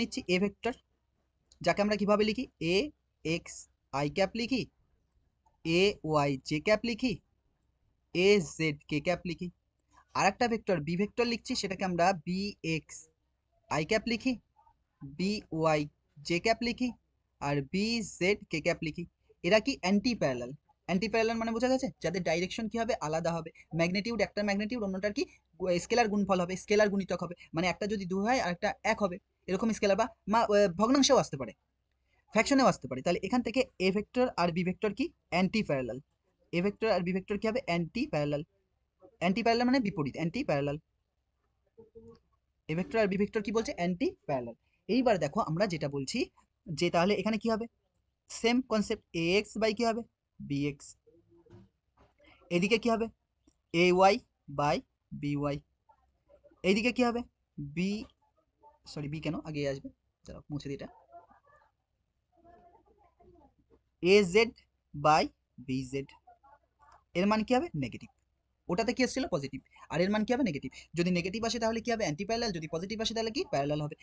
নিচ্ছি এ ভেক্টর, যাকে আমরা কিভাবে লিখি, এ এক্স আই ক্যাপ লিখি, এ ওয়াই জে ক্যাপ লিখি, এ জেড কে ক্যাপ লিখি। আর একটা ভেক্টর বি ভেক্টর লিখছি, সেটাকে আমরা বি এক্স আই ক্যাপ লিখি, বি ওয়াই জে ক্যাপ লিখি, আর বি জেড কে ক্যাপ লিখি। এরা কি অ্যান্টি প্যারালাল। অ্যান্টি প্যারালাল মানে বোঝা গেছে, যাদের ডাইরেকশন কি হবে, আলাদা হবে। ম্যাগনেটিউড, একটা ম্যাগনেটিউড অন্যটার কি স্কেলার গুণফল হবে, স্কেলার গুণিতক হবে, মানে একটা যদি 2 হয় আর একটা 1 হবে, এরকম স্কেলার বা ভগ্নাংশেও আসতে পারে, ফ্র্যাকশনেও আসতে পারে। তাহলে এখান থেকে এ ভেক্টর আর বি ভেক্টর কি অ্যান্টি প্যারালাল, এ ভেক্টর আর বি ভেক্টর কি হবে অ্যান্টি প্যারালাল। অ্যান্টি প্যারালাল মানে বিপরীত, অ্যান্টি প্যারালাল। এ ভেক্টর আর বি ভেক্টর কি বলছে, অ্যান্টি প্যারালাল। এইবার দেখো আমরা যেটা বলছি, যে তাহলে এখানে কি হবে, same concept, a x by কি হবে বি এক্স, এদিকে কি হবে a y by b y, এইদিকে কি হবে বি, সরি বি কেন আগে আসবে, দাঁড়াও মুছে দিই এটা, a z by b z. এর মান কি হবে নেগেটিভ, ওটাতে কি এসেছিল পজিটিভ, আর এর মান কি হবে নেগেটিভ। যদি নেগেটিভ আসে তাহলে কি হবে অ্যান্টি প্যারালাল, যদি পজিটিভ আসে তাহলে কি প্যারালাল হবে।